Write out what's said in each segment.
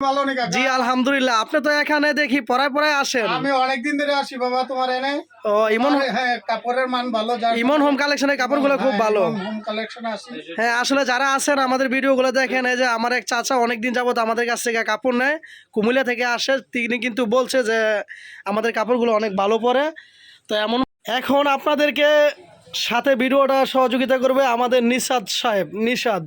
ভালো নি কাকা? জি আলহামদুলিল্লাহ। আপনি তো এখানে দেখি পড়ায় আসেন। আমি অনেকদিন ধরে আসি বাবা তোমার এনে। ও ইমন, হ্যাঁ, কাপড়ের মান ভালো। ইমন হোম কালেকশনের কাপড়গুলো খুব ভালো। হোম কালেকশন আসি। হ্যাঁ আসলে যারা আছেন আমাদের ভিডিওগুলো দেখেন, এই যে আমার এক চাচা অনেকদিন যাবত আমাদের কাছ থেকে কাপড় নেয়, কুমিল্লা থেকে আসে। তিনি কিন্তু বলছে যে আমাদের কাপড়গুলো অনেক ভালো পড়ে। তো এখন আপনাদেরকে সাথে ভিডিওটা সহযোগিতা করবে আমাদের নিশাদ সাহেব। নিশাদ,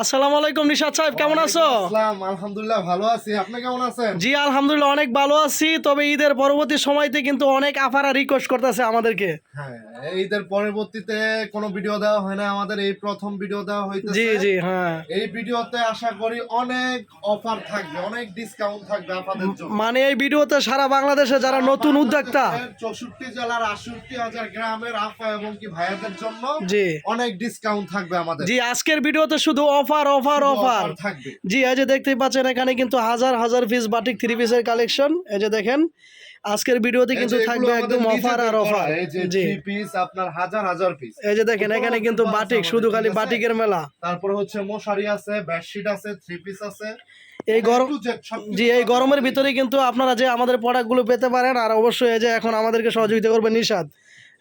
আসসালামু আলাইকুম। নিশাদ সাহেব কেমন আছো? আসসালাম, আলহামদুলিল্লাহ ভালো আছি। আপনি কেমন আছেন? জি আলহামদুলিল্লাহ অনেক ভালো আছি। তবে ঈদের পরবর্তী সময়তে কিন্তু অনেক আফারা রিকোয়েস্ট করতেছে আমাদেরকে। হ্যাঁ, ঈদের পরবর্তীতে কোনো ভিডিও দেওয়া হয় না, আমাদের এই প্রথম ভিডিও দেওয়া হইতেছে। জি জি হ্যাঁ, এই ভিডিওতে আশা করি অনেক অফার থাকবে, অনেক ডিসকাউন্ট থাকবে আপনাদের জন্য। মানে এই ভিডিওতে সারা বাংলাদেশে যারা নতুন উদ্যোক্তা 64 জেলার 68,000 গ্রামের আফা এবং কি ভাইয়াদের জন্য জি অনেক ডিসকাউন্ট থাকবে আমাদের। জি আজকের ভিডিওতে শুধু অফার অফার অফার থাকবে। জি, এই যে দেখতেই পাচ্ছেন এখানে কিন্তু হাজার হাজার পিস বাটিক 3 পিসের কালেকশন। এই যে দেখেন আজকের ভিডিওতে কিন্তু থাকবে একদম অফার আর অফার। জি, 3 পিস আপনার হাজার হাজার পিস। এই যে দেখেন এখানে কিন্তু বাটিক, শুধু খালি বাটিকের মেলা। তারপর হচ্ছে মশারি আছে, বেডশিট আছে, 3 পিস আছে। এই গরম, জি এই গরমের ভিতরে কিন্তু আপনারা যে আমাদের প্রোডাক্টগুলো পেতে পারেন। আর অবশ্যই এই যে এখন আমাদেরকে সহযোগিতা করবে নিশাদ।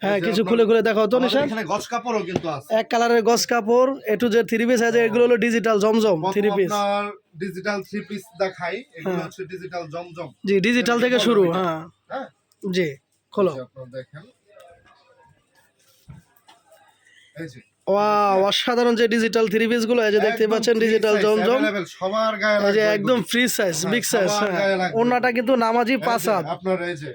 হ্যাঁ কিছু খুলে খুলে দেখাও তো নিশাদ। এখানে গজ কাপড়ও কিন্তু আছে, এক কালারের গজ কাপড়, এটু যে 3 পিস আছে, এগুলো হলো ডিজিটাল জমজম 3 পিস। আপনার ডিজিটাল 3 পিস দেখাই, এগুলো হচ্ছে ডিজিটাল জমজম। জি ডিজিটাল থেকে শুরু। হ্যাঁ হ্যাঁ জি খোলো। আপনারা দেখেন, এই যে ওয়াও অসাধারণ যে ডিজিটাল 3 পিস গুলো, এই যে দেখতে পাচ্ছেন ডিজিটাল জমজম। সবার গায়ে এই লাগবে, যে একদম ফ্রি সাইজ, বিগ সাইজ। সবার গায়ে লাগবে। ওন্নাটা কিন্তু নামাজি 5 হাত, আপনার এই যে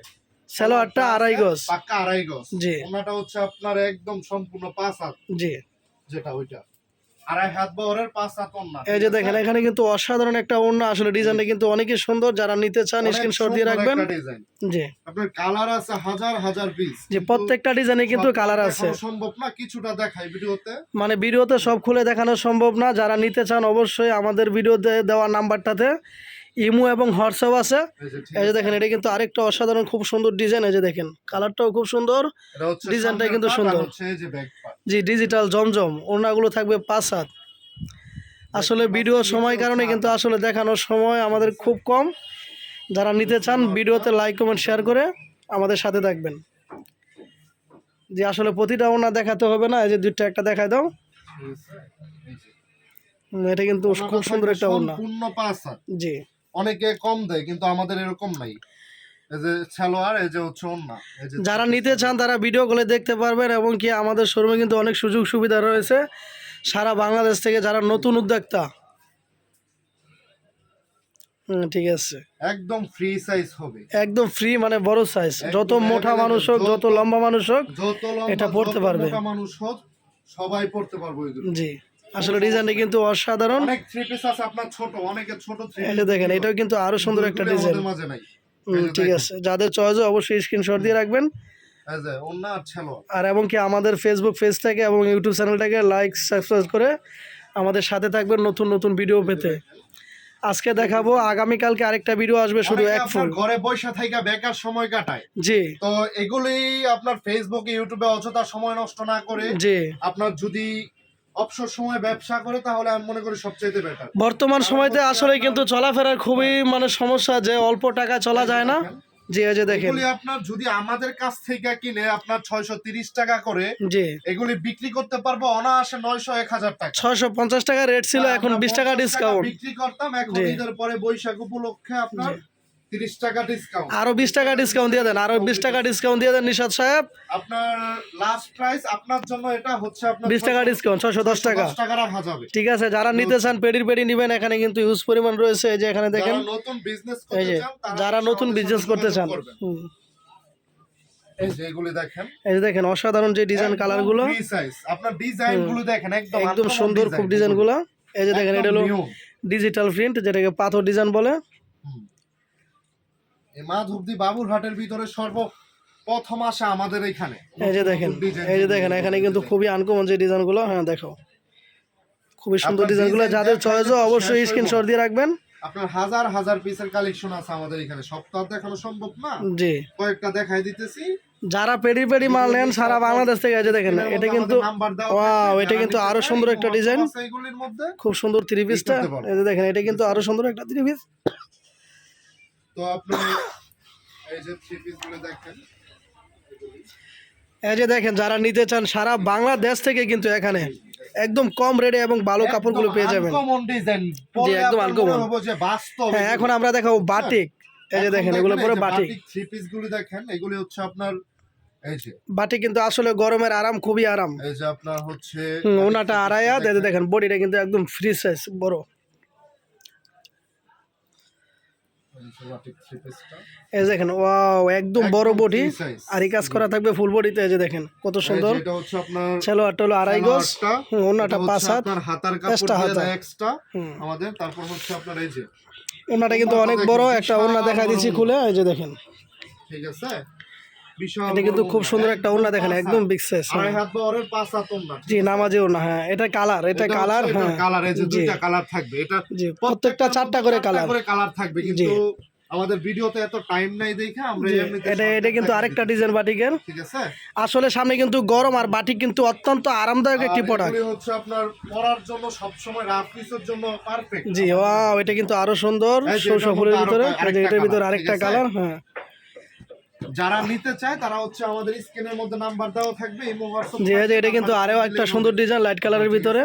সালোয়ারটা 2.5 গজ, পাক্কা 2.5 গজ। জি ওনাটা হচ্ছে আপনার একদম সম্পূর্ণ 5 হাত, জি। যেটা ওইটা 2.5 হাত বহরের 5 হাত ওন্না। এই যে দেখেন এখানে কিন্তু অসাধারণ একটা ওন্না। আসলে ডিজাইনটা কিন্তু অনেকই সুন্দর। যারা নিতে চান স্ক্রিনশট দিয়ে রাখবেন। জি আপনার কালার আছে হাজার হাজার পিস, যে প্রত্যেকটা ডিজাইনে কিন্তু কালার আছে। সম্ভব না, কিছুটা দেখাই ভিডিওতে। মানে ভিডিওতে সব খুলে দেখানো সম্ভব না। যারা নিতে চান অবশ্যই আমাদের ভিডিওতে দেওয়া নাম্বারটাতে ইমো এবং হোয়াটসঅ্যাপ আছে। এই যে দেখেন এটা কিন্তু আরেকটা অসাধারণ খুব সুন্দর ডিজাইন। এই যে দেখেন কালারটাও খুব সুন্দর, ডিজাইনটা কিন্তু সুন্দর। জি ডিজিটাল জমজম। ওড়নাগুলো থাকবে 5 হাত। আসলে ভিডিও সময় কারণে কিন্তু আসলে দেখানোর সময় আমাদের খুব কম। যারা নিতে চান ভিডিওতে লাইক কমেন্ট শেয়ার করে আমাদের সাথে থাকবেন। জি আসলে প্রতিটা ওড়না দেখাতে হবে না, এই যে দুইটা একটা দেখায় দাও। এটা কিন্তু খুব সুন্দর একটা ওড়না, সম্পূর্ণ 5 হাত। জি অনেকে কম দেয় কিন্তু আমাদের এরকম নাই। এই যে সালোয়ার, এই যে হচ্ছে ওন্না। যারা নিতে চান তারা ভিডিও কলে দেখতে পারবেন। এবং কি আমাদের শোরুমে কিন্তু অনেক সুযোগ সুবিধা রয়েছে সারা বাংলাদেশ থেকে যারা নতুন উদ্যোক্তা। ঠিক আছে, একদম ফ্রি সাইজ হবে, একদম ফ্রি মানে বড় সাইজ। যত মোটা মানুষ হোক, যত লম্বা মানুষ হোক, এটা পড়তে পারবে। মোটা মানুষ হোক, সবাই পড়তে পারবে এগুলো। জি আসলে ডিজাইনটা কিন্তু অসাধারণ। অনেক 3 পিস আছে আপনার ছোট, অনেকে ছোট 3 এই যে দেখেন এটাও কিন্তু আরো সুন্দর একটা ডিজাইন। মাঝে নাই। ঠিক আছে, যাদের চয়েস অবশ্যই স্ক্রিনশট দিয়ে রাখবেন। এই যে ওন্না আর সালোয়ার। আর এবং কি আমাদের ফেসবুক পেজটাকে এবং ইউটিউব চ্যানেলটাকে লাইক সাবস্ক্রাইব করে আমাদের সাথে থাকবেন নতুন নতুন ভিডিও পেতে। আজকে দেখাবো, আগামীকালকে আরেকটা ভিডিও আসবে শুধু এক ফুল। ঘরে বসে থাকা বেকার সময় কাটায়, জি তো এগুলি আপনার ফেসবুকে ইউটিউবে অযথা সময় নষ্ট না করে জি আপনার যদি অবসর সময় ব্যবসা করে তাহলে আমি মনে করি সবচেয়ে বেটার। বর্তমান সময়তে আসলে কিন্তু চলাফেরার খুবই মানে সমস্যা, যে অল্প টাকা চলা যায় না। জি এই যে দেখেন এগুলি আপনার যদি আমাদের কাছ থেকে কিনে আপনার 630 টাকা করে জি এগুলি বিক্রি করতে পারবো অনায়াসে 900-1000 টাকা। 650 টাকা রেট ছিল, এখন 20 টাকা ডিসকাউন্ট বিক্রি করতাম। এখন ঈদের পরে বৈশাখ উপলক্ষে আপনার 30 টাকা ডিসকাউন্ট, আরো 20 টাকা ডিসকাউন্ট দিয়ে দেন, আরো 20 টাকা ডিসকাউন্ট দিয়ে দেন নিশাদ সাহেব। আপনার লাস্ট প্রাইস আপনার জন্য এটা হচ্ছে আপনার 20 টাকা ডিসকাউন্ট, 610 টাকা রাখা যাবে। ঠিক আছে, যারা নিতে চান পেডির পেডি নেবেন। এখানে কিন্তু ইউজ পরিমাণ রয়েছে। এই যে এখানে দেখেন, নতুন বিজনেস এই যে যারা নতুন বিজনেস করতে চান, এই যে এগুলি দেখেন, এই যে দেখেন অসাধারণ যে ডিজাইন কালার গুলো, ফ্রি সাইজ। আপনার ডিজাইন গুলো দেখেন একদম সুন্দর খুব ডিজাইন গুলো। এই যে দেখেন এটা হলো ডিজিটাল প্রিন্ট, যেটাকে পাথর ডিজাইন বলে। এই মাধবদী বাবুরহাটের ভিতরে সর্বপ্রথম আসা আমাদের এখানে। এই যে দেখেন, এই যে দেখেন এখানে কিন্তু খুবই আনকমন যে ডিজাইন গুলো। হ্যাঁ দেখো খুবই সুন্দর ডিজাইন গুলো। যাদের চয়েস অবশ্যই স্ক্রিনশট দিয়ে রাখবেন। আপনার হাজার হাজার পিসের কালেকশন আছে আমাদের এখানে, সব তো আর দেখানো সম্ভব না। জি কয়েকটা দেখাই দিতেছি। যারা পেডি পেডি মাল নেন সারা বাংলাদেশ থেকে, এই যে দেখেন এটা কিন্তু ওয়াও, এটা কিন্তু আরো সুন্দর একটা ডিজাইন, এইগুলির মধ্যে খুব সুন্দর থ্রি পিসটা। করতে পারবো। এই যে দেখেন এটা কিন্তু আরো সুন্দর একটা থ্রি পিস। তো আপনি এই যে থ্রি পিস গুলো দেখেন, এই যে দেখেন যারা নিতে চান সারা বাংলাদেশ থেকে কিন্তু এখানে একদম কম রেটে এবং ভালো কাপড়গুলো পেয়ে যাবেন। আনকমন ডিজাইন, জি, একদম uncommon। যে বাস্তব। হ্যাঁ, এখন আমরা দেখাবো বাটিক। এই যে দেখেন এগুলো পরে বাটিক। থ্রি পিস গুলো দেখেন, এগুলি হচ্ছে আপনার এই যে বাটিক কিন্তু আসলে গরমের আরাম, খুবই আরাম। এই যে আপনার হচ্ছে ওনাটা আড়াই হাত। এই যে দেখেন বডিটা কিন্তু একদম ফ্রি সাইজ বড়। থ্রি পিসটা এই যে দেখেন ওয়াও, একদম বড় বডি, free size। আর এই কাজ করা থাকবে ফুল বডিতে। এই যে দেখেন কত সুন্দর। এটা হচ্ছে আপনার সালোয়ারটা হলো আড়াই গজ, ওনাটা 5 হাত, আপনার হাতার কাপড় extra দিয়ে হাতা। দেয় এক্সট্রা আমাদের। তারপর হচ্ছে আপনার এই যে ওনাটা কিন্তু অনেক বড়, একটা ওনা দেখা দিচ্ছি খুলে। এই যে দেখেন ঠিক আছে, বিশাল এটা কিন্তু বড় খুব ওড়না। সুন্দর একটা ওনা, দেখেন 5 একদম হাত। Big size. আড়াই হাত বহরের 5 হাত ওড়না। জি, নামাজি ওনা। হ্যাঁ, এটা কালার, এটা কালার। হ্যাঁ, কালার, এই যে জি, দুইটা কালার থাকবে। এটা জি, প্রত্যেকটা 4টা করে কালার। কালার থাকবে, কিন্তু আমাদের ভিডিওতে এত টাইম নাই দেখে আমরা এমনিতে এটা কিন্তু আরেকটা ডিজাইন বাটিকের। ঠিক আছে, আসলে সামনে কিন্তু গরম, আর বাটিক কিন্তু অত্যন্ত আরামদায়ক একটি প্রোডাক্ট। এগুলি হচ্ছে আপনার পরার জন্য সব সময় রাফ পিসের জন্য পারফেক্ট। জি, ওয়াও, এটা কিন্তু আরো সুন্দর এই যে সরষে এটার ফুলের মধ্যে ভিতরে। আরো এই যে এটার ভিতরে colour, আরেকটা ঠিক আছে? কালার। হ্যাঁ, যারা নিতে চায় তারা হচ্ছে আমাদের স্ক্রিনের মধ্যে নাম্বার দেওয়া থাকবে, ইমো হোয়াটসঅ্যাপ। জি, এই যে এটা কিন্তু আরো একটা সুন্দর ডিজাইন লাইট কালারের ভিতরে।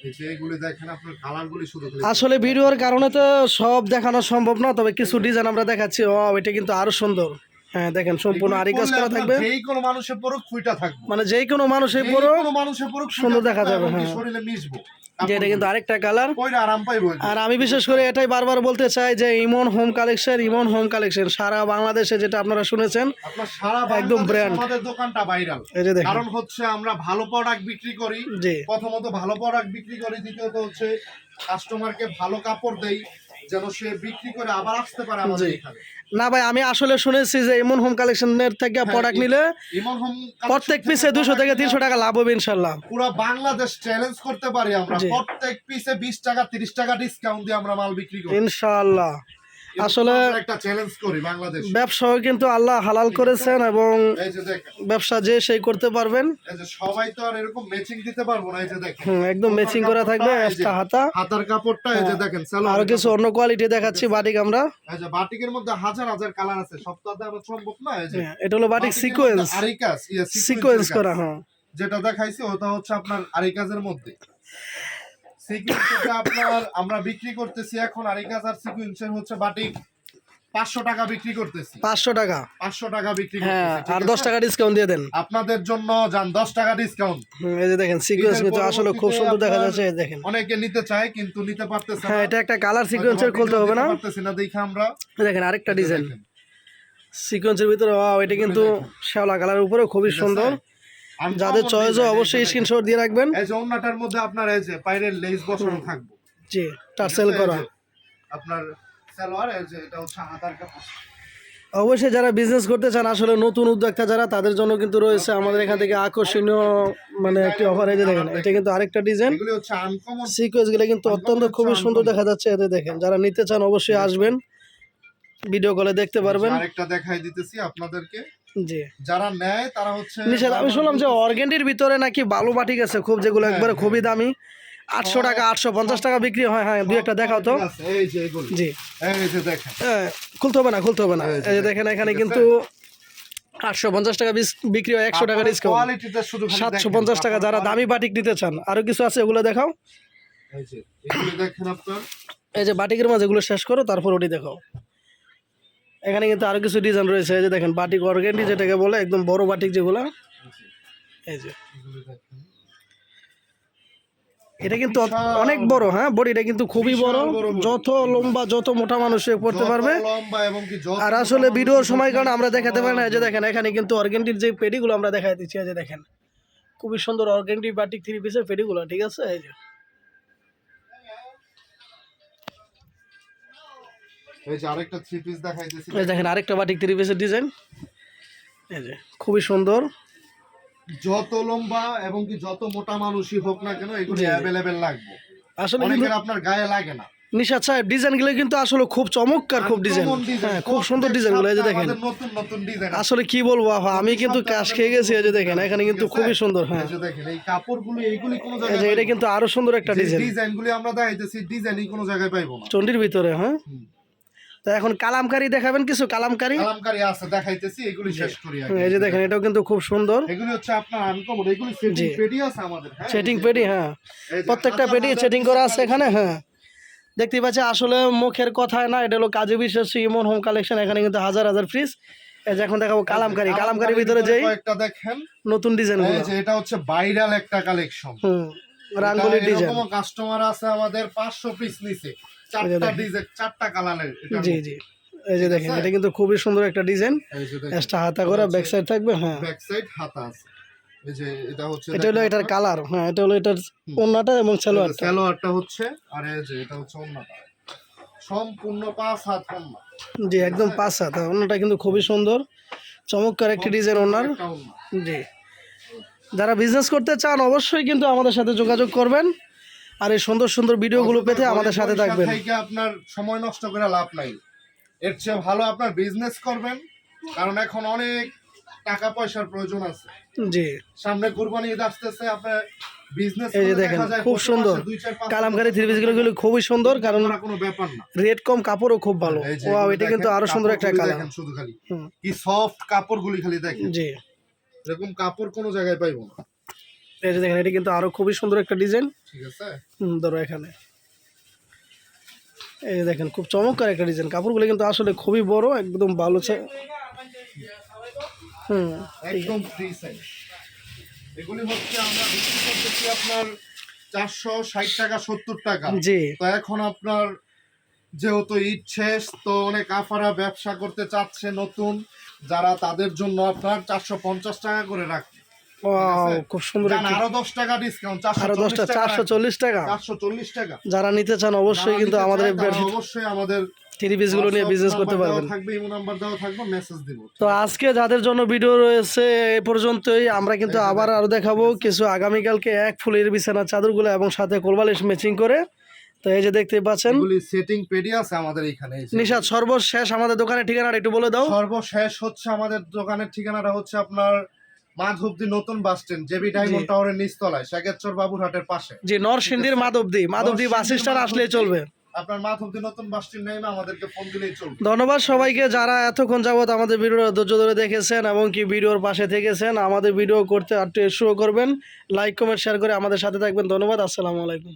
এই যে এগুলি দেখেন, আপনার কালারগুলি শুধু আসলে ভিডিওর কারণে তো সব দেখানো সম্ভব না, তবে কিছু ডিজাইন আমরা দেখাচ্ছি। ও, এটা কিন্তু আরো সুন্দর। হ্যাঁ, দেখেন সম্পূর্ণ আরি কাজ করা থাকবে, যেই কোনো মানুষের পরক ফুইটা থাকবে, মানে যে কোনো মানুষের পুরো কোনো মানুষের পরক সুন্দর দেখা যাবে। হ্যাঁ, শরীরে মিশবো, যে এটা কিন্তু আরেকটা কালার। পয়রা আরাম পাইবো। আর আমি বিশেষ করে এটাই বারবার বলতে চাই যে ইমন হোম কালেকশন সারা বাংলাদেশে, যেটা আপনারা শুনেছেন, আপনার সারা একদম বাংলাদেশে ব্র্যান্ড। আমাদের দোকানটা ভাইরাল। এই যে দেখেন, কারণ হচ্ছে আমরা ভালো প্রোডাক্ট বিক্রি করি। জি, প্রথমত ভালো প্রোডাক্ট বিক্রি করি, দ্বিতীয়ত হচ্ছে কাস্টমারকে ভালো কাপড় দেই, যেন সে বিক্রি করে আবার আসতে পারে আমাদের জি। এখানে। না ভাই, আমি আসলে শুনেছি যে ইমন হোম কালেকশনের থেকে প্রোডাক্ট নিলে ইমন হোম প্রত্যেক পিসে 200 থেকে 300 টাকা লাভ হবে ইনশাল্লাহ। পুরো বাংলাদেশ চ্যালেঞ্জ করতে পারি আমরা, জি। প্রত্যেক পিসে 20 টাকা 30 টাকা ডিসকাউন্ট দিয়ে আমরা মাল বিক্রি করি ইনশাআল্লাহ। আসলে আমরা একটা চ্যালেঞ্জ করি বাংলাদেশ। ব্যবসাও কিন্তু আল্লাহ হালাল করেছেন, এবং এই যে দেখেন, ব্যবসা যে সেই করতে পারবেন। এই যে সবাই তো আর এরকম ম্যাচিং দিতে পারবো না। এই যে দেখেন, একদম ম্যাচিং করা থাকবে, এই যে একটা হাতা। হাতার কাপড়টা এই যে দেখেন, আরো কিছু অন্য কোয়ালিটি দেখাচ্ছি বাটিক আমরা। এই যে বাটিকের মধ্যে হাজার হাজার কালার আছে, সব তো দেওয়া সম্ভব না। এই যে এটা হলো বাটিক সিকোয়েন্স, আরিকাস, সিকোয়েন্স করা। হ্যাঁ, যেটা দেখাইছি ওটা হচ্ছে আপনার আরিকাজের মধ্যে। সিকোয়েন্সটা আপনার আমরা বিক্রি করতেছি এখন, আরিকাজ আর সিকোয়েন্সের হচ্ছে বাটিক 500 টাকা বিক্রি করতেছি। 500 টাকা। 500 টাকা বিক্রি হ্যাঁ, করতেছি, ঠিক আর আছে? 10 টাকা ডিসকাউন্ট দিয়ে দেন আপনাদের জন্য যান 10 টাকা ডিসকাউন্ট। এই যে দেখেন সিকোয়েন্স কিন্তু আসলে খুব সুন্দর দেখা আপনার যাচ্ছে। এই দেখেন, অনেকে নিতে চায় কিন্তু নিতে পারতেছে না। হ্যাঁ, এটা একটা কালার সিকোয়েন্সের খুলতে হবে না। পারতেছি না দেখে আমরা। এই দেখেন আরেকটা ডিজাইন দেখেন, সিকোয়েন্সের ভিতরে। ওয়াও, এটা কিন্তু শ্যাওলা কালারের উপরে খুবই সুন্দর। যাদের চয়েস অবশ্যই স্ক্রিনশট দিয়ে রাখবেন। এই যে ওন্নাটার মধ্যে আপনার এই যে পাইরের লেস বসানো থাকবে, জি, টার্সেল করা। আপনার সালোয়ার, এই যে এটা হচ্ছে হাতার কাপড়। অবশ্যই যারা বিজনেস করতে চান, আসলে নতুন উদ্যোক্তা যারা, তাদের জন্য কিন্তু রয়েছে আমাদের এখান থেকে আকর্ষণীয় মানে একটি অফার। এই যে দেখেন, এটা কিন্তু আরেকটা ডিজাইন। এগুলি হচ্ছে আনকমন সিকোয়েন্স গুলো কিন্তু অত্যন্ত খুবই সুন্দর দেখা যাচ্ছে। এতে দেখেন, যারা নিতে চান অবশ্যই আসবেন, ভিডিও কলে দেখতে পারবেন। আরেকটা দেখাই দিতেছি আপনাদেরকে। জি, যারা নেয় তারা হচ্ছে নিষেধ। আমি শুনলাম যে অর্গেন্ডির ভিতরে নাকি ভালো বাটিক আছে খুব, যেগুলো একবারে খুবই দামি, 800 টাকা 850 টাকা বিক্রি হয়। হ্যাঁ, দুই একটা দেখাও তো। এই যে এগুলি, জি, এই যে দেখেন, খুলতে হবে না, খুলতে হবে না। এই যে দেখেন, এখানে কিন্তু 850 টাকা বিক্রি হয়, 100 টাকা ডিসকাউন্ট, কোয়ালিটিটা শুধু খালি দেখেন। 750 টাকা। যারা দামি বাটিক নিতে চান, আরো কিছু আছে, ওগুলো দেখাও। এই যে এগুলি দেখেন আপনার, এই যে বাটিকের মাঝে এগুলো শেষ করো, তারপর ওটি দেখাও। এখানে কিন্তু আরো কিছু ডিজাইন রয়েছে। এই যে দেখেন বাটিক অর্গেন্ডি, যেটাকে বলে একদম বড় বাটিক যেগুলো। এই যে এগুলি দেখেন, এটা কিন্তু অনেক বড়। হ্যাঁ, বডিটা কিন্তু খুবই বড়, যত লম্বা যত মোটা মানুষ পড়তে পারবে। যত লম্বা এবং কি যত আর আসলে ভিডিওর সময় কারণে আমরা দেখাতে পারি না। এই যে দেখেন, এখানে কিন্তু অর্গেন্ডির যে পেডিগুলো আমরা দেখাই দিচ্ছি। এই যে দেখেন, খুবই সুন্দর অর্গেন্ডি বাটিক 3 পিসের পেডিগুলো, ঠিক আছে। এই যে এই যে আরেকটা থ্রি পিস দেখাইতেছি, এই দেখেন আরেকটা বাটিক 3 পিসের ডিজাইন। এই যে খুবই সুন্দর। যত লম্বা এবং কি যত মোটা মানুষই হোক না কেন, এগুলি অ্যাভেলেবেল লাগবে। আসলে অনেকের আপনার গায়ে লাগে না। নিশাত সাহেব ডিজাইনগুলো কিন্তু আসলে খুব চমৎকার, খুব ডিজাইন, Uncommon design, হ্যাঁ খুব সুন্দর প্রত্যেক ডিজাইনগুলো, এই যে সপ্তাহে দেখেন আমাদের নতুন নতুন ডিজাইন আসলে কি বলবো আহা, আমি কিন্তু সপ্তাহে কাজ আমাদের খেয়ে গেছি, এই যে নতুন দেখেন এখানে কিন্তু ঠিক আছে? খুবই সুন্দর, হ্যাঁ এই যে দেখেন এই কাপড়গুলো এইগুলি কোনো এই জায়গায় যে এটা পাইবো কিন্তু আরো সুন্দর একটা না। যে ডিজাইন ডিজাইনগুলি আমরা দেখাইতেছি ডিজাইনই কোনো জায়গায় পাইবো না। চন্ডির ভিতরে, হ্যাঁ। হুম। তো এখন কালামকারি দেখাবেন কিছু, কালামকারি, কালামকারি আছে দেখাইতেছি, এগুলি শেষ করি আগে। এই যে দেখেন এটাও কিন্তু খুব সুন্দর, এগুলি হচ্ছে আপনার আনকমন, এগুলি সেটিং জি। পেডি আছে আমাদের, হ্যাঁ সেটিং পেডি, হ্যাঁ এই যে প্রত্যেকটা হাজার পেডি হাজার সেটিং করা আছে piece এখানে, হ্যাঁ দেখতে পাচ্ছি আসলে মুখের কথায় না, এটা হলো কাজী বিশ্বাস ইমন হোম কালেকশন, এখানে কিন্তু হাজার হাজার পিস। এই যে এখন দেখাবো কালামকারি, কালামকারির ভিতরে যেই কয়েকটা দেখেন, নতুন ডিজাইন এই যে এটা হচ্ছে ভাইরাল একটা কালেকশন। রাঙ্গুলির ডিজাইন, এরকম কাস্টমার আছে আমাদের 500 পিস নিছে, চারটা ডিজাইন, চারটা কালারের। জি জি এই যে দেখেন এটা কিন্তু খুবই সুন্দর একটা ডিজাইন, এই যে দেখেন এক্সট্রা হাতা করা ব্যাক সাইড থাকবে, হ্যাঁ ব্যাক সাইড হাতা আছে। এই যে এটা হচ্ছে এটা হলো এটার কালার, হ্যাঁ এটা হলো এটার ওন্নাটা এবং সালোয়ারটা, সালোয়ারটা হচ্ছে, আর এই যে এটা হচ্ছে ওন্নাটা, সম্পূর্ণ 5 হাত ওন্না। জি একদম 5 হাতা, ওন্নাটা কিন্তু খুবই সুন্দর চমৎকার একটি ডিজাইন ওন্নার। একটা ওন্না। জি যারা বিজনেস করতে চান অবশ্যই কিন্তু আমাদের সাথে যোগাযোগ করবেন, আর এই সুন্দর সুন্দর ভিডিওগুলো পেতে আমাদের সাথে ঘরে থাকবেন। বসে থেকে আপনার সময় নষ্ট করে লাভ নাই, এর চেয়ে ভালো আপনার বিজনেস করবেন, কারণ এখন অনেক টাকা পয়সার প্রয়োজন আছে। জি সামনে কুরবানি ঈদ আসতেছে, আপনার বিজনেস এই যে দেখেন খুব সুন্দর কালামকারি থ্রি পিসগুলো খুবই সুন্দর, কারণ কোনো ব্যাপার না। রেট কম, কাপড়ও খুব ভালো। এই যে ওয়াও এগুলো এটা কিন্তু দেখেন, আরো সুন্দর একটা কাপড়গুলি কালার, দেখেন শুধু খালি হুম। কি সফট কাপড়গুলি খালি দেখেন, জি এরকম কাপড় কোনো জায়গায় পাইবো না। এই যে দেখেন এটা কিন্তু আরো খুবই সুন্দর একটা ডিজাইন, ঠিক আছে, ধরো এখানে এই যে দেখেন খুব চমৎকার একটা ডিজাইন, কাপড়গুলো কিন্তু আসলে খুবই বড়, একদম ভালো একদম ফ্রি সাইজ। এগুলি হচ্ছে আমরা বিক্রি করতেছি আপনার 460 টাকা 70 টাকা। জি তো এখন আপনার যেহেতু ঈদ শেষ, তো অনেক আফারা ব্যবসা করতে চাচ্ছে নতুন যারা, তাদের জন্য আপনার 450 টাকা করে রাখবে। ওয়াও খুব সুন্দর জান, একটি, আরো 10 টাকা ডিসকাউন্ট, আরো 10টা 440 টাকা। 440 টাকা। যারা নিতে চান অবশ্যই কিন্তু যারা আমাদের নিতে চায় তারা অবশ্যই আমাদের থ্রি পিসগুলো নিয়ে বিজনেস করতে নাম্বার দেওয়া পারবেন। থাকবে, ইমো নাম্বার দেওয়া থাকবে, মেসেজ দিব। তো আজকে যাদের জন্য ভিডিও রয়েছে এই পর্যন্তই, আমরা কিন্তু আবার আরো দেখাবো কিছু আগামীকালকে এক ফুলের বিছানার চাদরগুলো এবং সাথে কোলবালিশ ম্যাচিং করে। তো এই যে দেখতে পাচ্ছেন এগুলি সেটিং পেডি আছে আমাদের এখানে। এই যে নিশাত সর্বশেষ আমাদের দোকানের ঠিকানাটা একটু বলে দাও। সর্বশেষ হচ্ছে আমাদের দোকানের ঠিকানাটা হচ্ছে আপনার মাধবদী নতুন বাস স্ট্যান্ড, জেবি ডায়মন্ড টাওয়ারের নিচতলায়, শেখেরচর বাবুরহাটের পাশে। জি নরসিংদীর মাধবদী বাস স্ট্যান্ড আসলেই চলবে। আপনার মাধবদী নতুন বাস স্ট্যান্ড নেমে আমাদেরকে ফোন দিলেই চলবে। ধন্যবাদ সবাইকে যারা এতক্ষণ যাবত আমাদের ভিডিওটা ধৈর্য ধরে দেখেছেন এবং কি ভিডিওর পাশে থেকেছেন। আমাদের ভিডিও করতে আর একটু শুরু করবেন, লাইক কমেন্ট শেয়ার করে আমাদের সাথে থাকবেন। ধন্যবাদ, আসসালামু আলাইকুম।